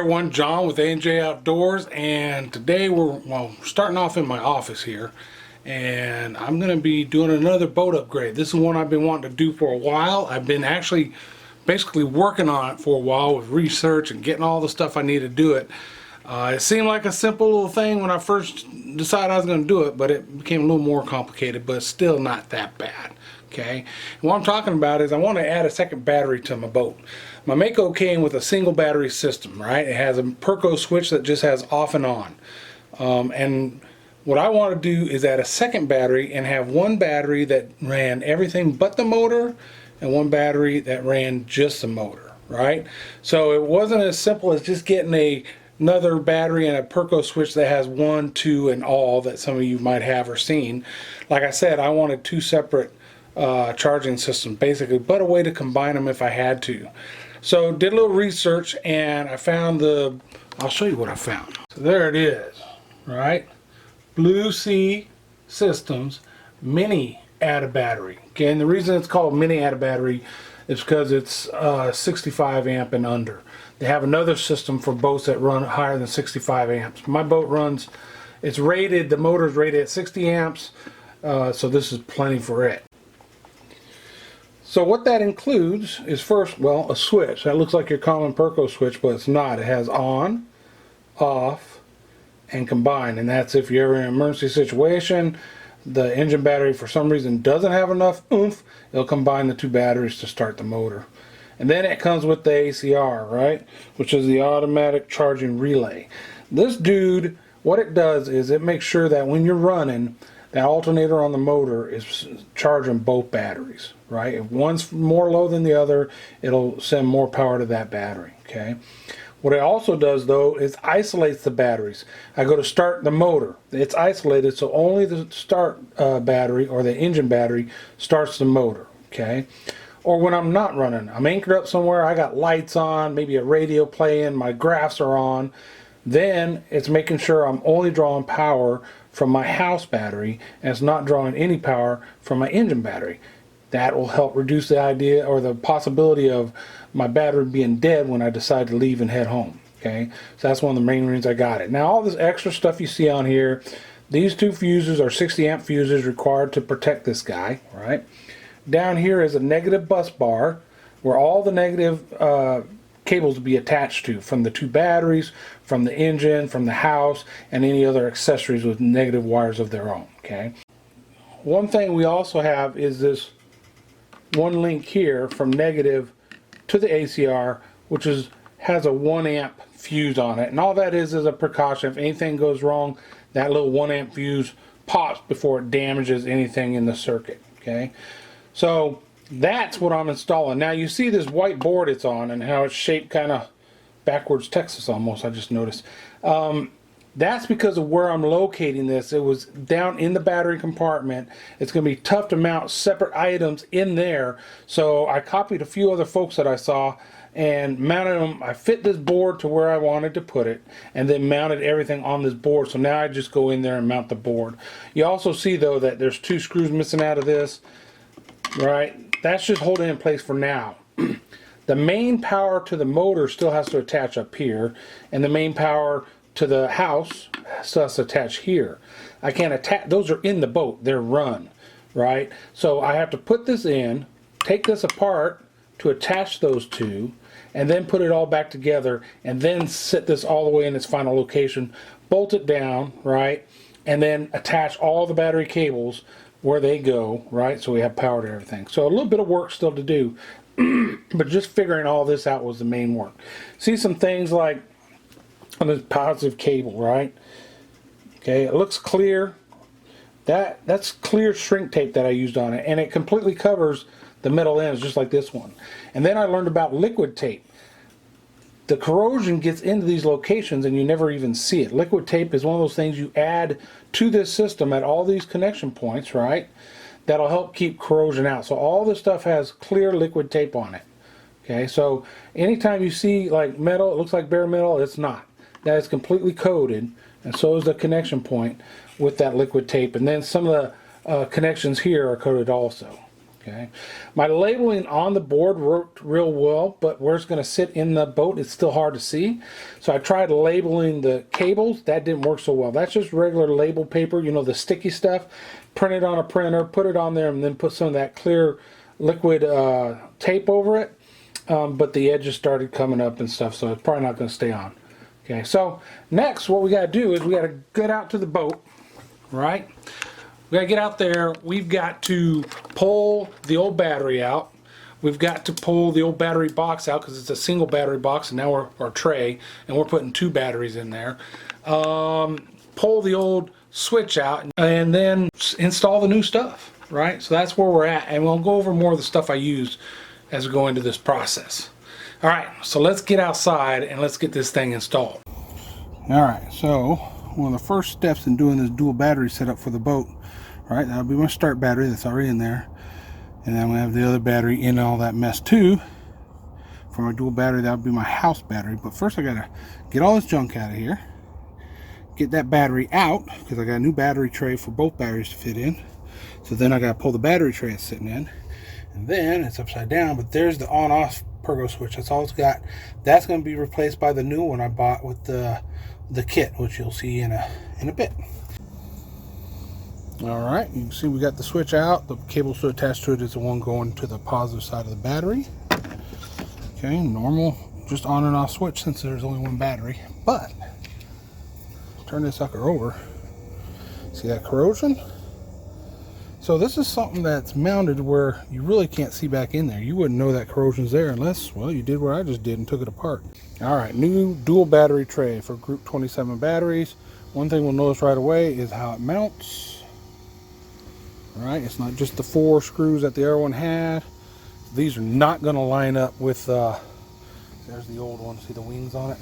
everyone, John with A&J Outdoors, and today we're starting off in my office here, and I'm going to be doing another boat upgrade. This is one I've been wanting to do for a while. I've been actually basically working on it for a while with research and getting all the stuff I need to do it. It seemed like a simple little thing when I first decided I was going to do it, but it became a little more complicated, but still not that bad. Okay, and what I'm talking about is I want to add a second battery to my boat. My Mako came with a single battery system, right? It has a Perco switch that just has off and on. And what I want to do is add a second battery and have one battery that ran everything but the motor and one battery that ran just the motor, right? So it wasn't as simple as just getting another battery and a Perco switch that has 1, 2, and all that some of you might have or seen. Like I said, I wanted two separate charging systems basically, but a way to combine them if I had to. So did a little research and I found I'll show you what I found. So there it is, right? Blue Sea Systems Mini Add a Battery. Okay, and the reason it's called Mini Add a Battery is because it's 65 amp and under. They have another system for boats that run higher than 65 amps. My boat runs, it's rated, the motor's rated at 60 amps, so this is plenty for it. So what that includes is first, well, a switch. That looks like your common Perco switch, but it's not. It has on, off, and combine. And that's if you're in an emergency situation, the engine battery for some reason doesn't have enough oomph, it'll combine the two batteries to start the motor. And then it comes with the ACR, right? Which is the automatic charging relay. This dude, what it does is it makes sure that when you're running, that alternator on the motor is charging both batteries, right? If one's more low than the other, it'll send more power to that battery, okay? What it also does, though, is isolates the batteries. I go to start the motor. It's isolated, so only the start battery or the engine battery starts the motor, okay? Or when I'm not running, I'm anchored up somewhere, I got lights on, maybe a radio playing, my graphs are on, then it's making sure I'm only drawing power from my house battery and it's not drawing any power from my engine battery. That will help reduce the idea or the possibility of my battery being dead when I decide to leave and head home. Okay, so that's one of the main reasons I got it. Now all this extra stuff you see on here, these two fuses are 60 amp fuses required to protect this guy, right? Down here is a negative bus bar where all the negative cables to be attached to, from the two batteries, from the engine, from the house, and any other accessories with negative wires of their own. Okay. One thing we also have is this one link here from negative to the ACR, which has a 1 amp fuse on it, and all that is a precaution. If anything goes wrong, that little 1 amp fuse pops before it damages anything in the circuit. Okay, so that's what I'm installing. Now you see this white board it's on and how it's shaped kind of backwards Texas almost, I just noticed. That's because of where I'm locating this. It was down in the battery compartment. It's going to be tough to mount separate items in there. So I copied a few other folks that I saw and mounted them. I fit this board to where I wanted to put it and then mounted everything on this board. So now I just go in there and mount the board. You also see though that there's 2 screws missing out of this, right? That's just holding it in place for now. The main power to the motor still has to attach up here, and the main power to the house still has to attach here. I can't attach, those are in the boat, they're run, right? So I have to put this in, take this apart to attach those two, and then put it all back together, and then sit this all the way in its final location, bolt it down, right? And then attach all the battery cables where they go, right? So we have power to everything. So a little bit of work still to do, but just figuring all this out was the main work. See some things like on this positive cable, right? Okay, it looks clear. That's clear shrink tape that I used on it, and it completely covers the metal ends just like this one. And then I learned about liquid tape. The corrosion gets into these locations and you never even see it. Liquid tape is one of those things you add to this system at all these connection points, right? That'll help keep corrosion out. So all this stuff has clear liquid tape on it. Okay, so anytime you see like metal, it looks like bare metal, it's not. That is completely coated, and so is the connection point with that liquid tape. And then some of the connections here are coated also. Okay, my labeling on the board worked real well, but where it's going to sit in the boat, it's still hard to see. So I tried labeling the cables. That didn't work so well. That's just regular label paper, you know, the sticky stuff. Print it on a printer, put it on there, and then put some of that clear liquid tape over it. But the edges started coming up and stuff, so it's probably not going to stay on. Okay, so next what we got to do is we got to get out to the boat, right? We gotta get out there. We've got to pull the old battery out. We've got to pull the old battery box out because it's a single battery box, and now our tray, and we're putting 2 batteries in there. Pull the old switch out, and then install the new stuff, right? So that's where we're at, and we'll go over more of the stuff I used as we go into this process. All right, so let's get outside and let's get this thing installed. All right, so one of the first steps in doing this dual battery setup for the boat, right? That'll be my start battery that's already in there, and then I'm gonna have the other battery in all that mess too. For my dual battery, that'll be my house battery. But first I gotta get all this junk out of here, get that battery out, because I got a new battery tray for both batteries to fit in. So then I gotta pull the battery tray it's sitting in, and then it's upside down, but there's the on-off Pergo switch. That's all it's got. That's gonna be replaced by the new one I bought with the kit, which you'll see in a bit. All right, you can see we got the switch out. The cable still attached to it is the one going to the positive side of the battery. Okay, normal, just on and off switch since there's only one battery. But turn this sucker over. See that corrosion? So this is something that's mounted where you really can't see back in there. You wouldn't know that corrosion's there unless, well, you did what I just did and took it apart. All right, new dual battery tray for Group 27 batteries. One thing we'll notice right away is how it mounts. All right, it's not just the 4 screws that the other one had. These are not going to line up with, there's the old one, see the wings on it?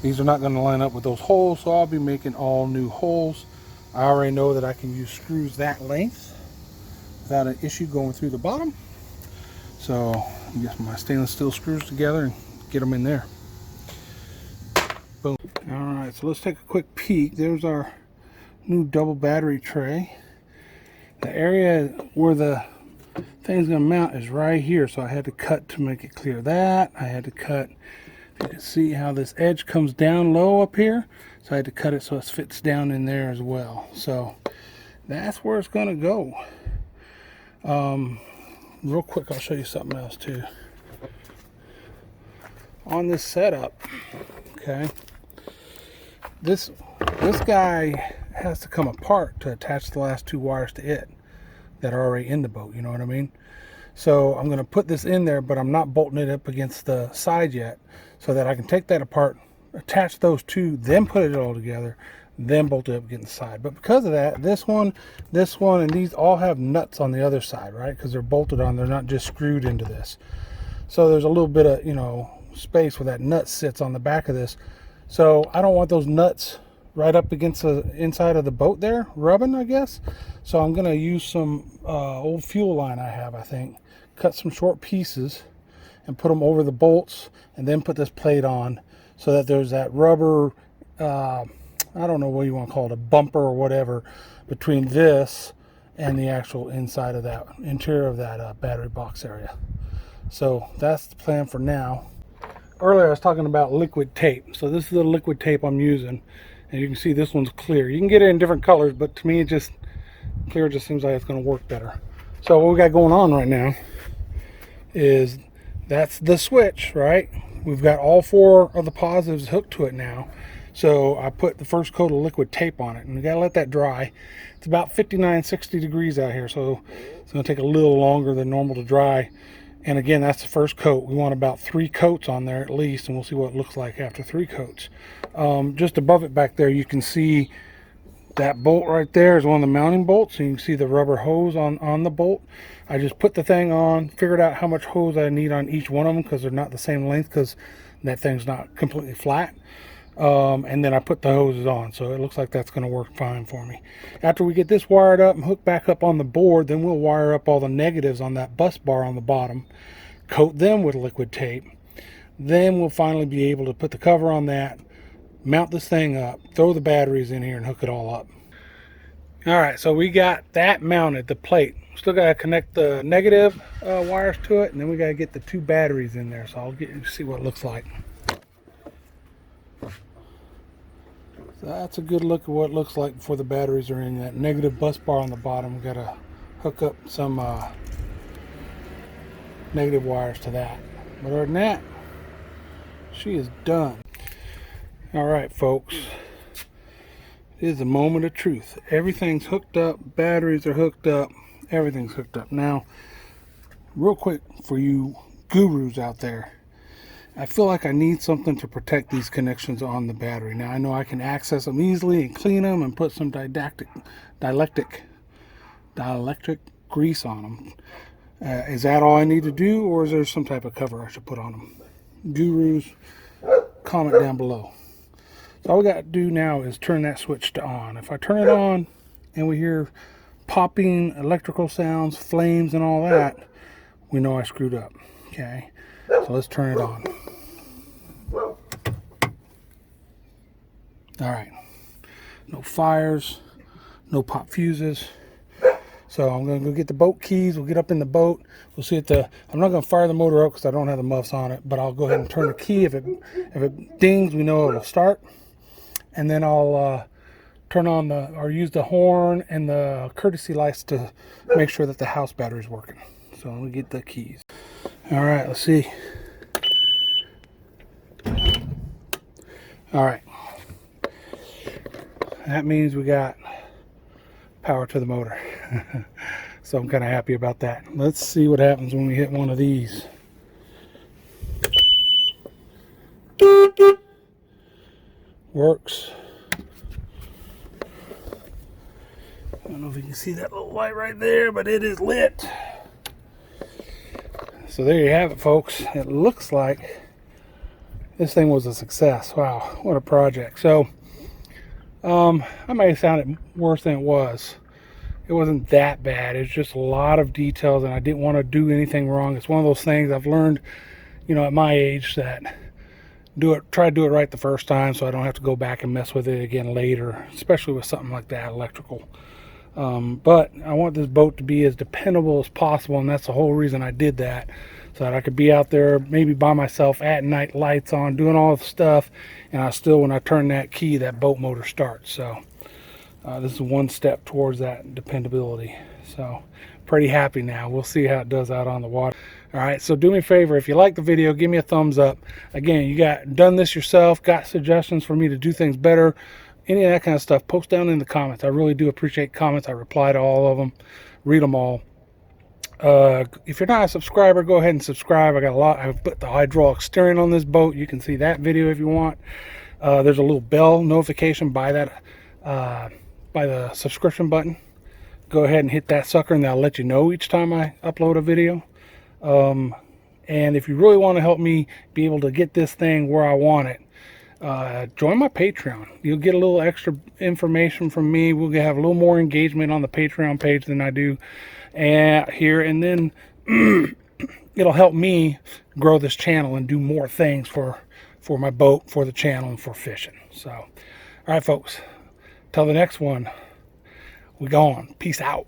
These are not going to line up with those holes, so I'll be making all new holes. I already know that I can use screws that length without an issue going through the bottom. So get my stainless steel screws together and get them in there. Boom. All right, so let's take a quick peek. There's our new double battery tray. The area where the thing's gonna mount is right here, so I had to cut to make it clear that. I had to cut, you can see how this edge comes down low up here, so I had to cut it so it fits down in there as well. So that's where it's gonna go. Real quick, I'll show you something else too. On this setup, okay, this guy has to come apart to attach the last 2 wires to it that are already in the boat, you know what I mean? So I'm going to put this in there, but I'm not bolting it up against the side yet, so that I can take that apart, attach those 2, then put it all together, then bolt it up against the side. But because of that, this one, and these all have nuts on the other side, right? Because they're bolted on, they're not just screwed into this. So there's a little bit of, you know, space where that nut sits on the back of this. So I don't want those nuts right up against the inside of the boat there, rubbing, I guess. So I'm gonna use some old fuel line I have, I think. Cut some short pieces and put them over the bolts, and then put this plate on so that there's that rubber, I don't know what you want to call it, a bumper or whatever, between this and the actual inside of that, interior of that battery box area. So that's the plan for now. Earlier I was talking about liquid tape. So this is the liquid tape I'm using. And you can see this one's clear. You can get it in different colors, but to me, it just clear just seems like it's going to work better. So what we got going on right now is that's the switch, right? We've got all 4 of the positives hooked to it now. So I put the first coat of liquid tape on it, and we got to let that dry. It's about 59, 60 degrees out here, so it's going to take a little longer than normal to dry. And again, that's the first coat. We want about 3 coats on there at least, and we'll see what it looks like after 3 coats. Just above it back there, you can see that bolt right there is one of the mounting bolts. So you can see the rubber hose on the bolt. I just put the thing on, figured out how much hose I need on each one of them, because they're not the same length, because that thing's not completely flat. And then I put the hoses on, so it looks like that's going to work fine for me. After we get this wired up and hooked back up on the board, then we'll wire up all the negatives on that bus bar on the bottom, coat them with liquid tape. Then we'll finally be able to put the cover on that, mount this thing up, throw the batteries in here, and hook it all up. All right, so we got that mounted, the plate. Still got to connect the negative wires to it, and then we got to get the 2 batteries in there. So I'll get you to see what it looks like. So that's a good look at what it looks like before the batteries are in. That negative bus bar on the bottom, we got to hook up some negative wires to that. But other than that, she is done. All right, folks. It is a moment of truth. Everything's hooked up. Batteries are hooked up. Everything's hooked up. Now, real quick for you gurus out there, I feel like I need something to protect these connections on the battery. Now, I know I can access them easily and clean them and put some dielectric grease on them. Is that all I need to do, or is there some type of cover I should put on them? Gurus, comment down below. So all we got to do now is turn that switch to on. If I turn it on and we hear popping electrical sounds, flames and all that, we know I screwed up. Okay, so let's turn it on. All right, no fires, no pop fuses. So I'm going to go get the boat keys. We'll get up in the boat. We'll see I'm not going to fire the motor up because I don't have the muffs on it, but I'll go ahead and turn the key. If it dings, we know it'll start. And then I'll turn on or use the horn and the courtesy lights to make sure that the house battery is working. So let me get the keys. All right, let's see. All right. That means we got power to the motor. So I'm kind of happy about that. Let's see what happens when we hit one of these. Works. I don't know if you can see that little light right there, but it is lit. So there you have it, folks. It looks like this thing was a success. Wow, what a project. So I may have sounded worse than it was. It wasn't that bad. It's just a lot of details, and I didn't want to do anything wrong. It's one of those things I've learned, at my age, that try to do it right the first time so I don't have to go back and mess with it again later, especially with something like that, electrical. But I want this boat to be as dependable as possible, and that's the whole reason I did that, so that I could be out there maybe by myself at night, lights on, doing all the stuff, and when I turn that key, that boat motor starts. So this is one step towards that dependability. So pretty happy now. We'll see how it does out on the water. All right, so do me a favor, if you like the video, give me a thumbs up. Again, you done this yourself, got suggestions for me to do things better, any of that kind of stuff, post down in the comments. I really do appreciate comments. I reply to all of them, read them all. If you're not a subscriber, go ahead and subscribe. I've put the hydraulic steering on this boat. You can see that video if you want. There's a little bell notification by the subscription button. Go ahead and hit that sucker, and that'll let you know each time I upload a video. And if you really want to help me be able to get this thing where I want it, join my Patreon. You'll get a little extra information from me. We'll have a little more engagement on the Patreon page than I do here, and then it'll help me grow this channel and do more things for my boat, for the channel, and for fishing. So all right, folks, till the next one, we gone. Peace out.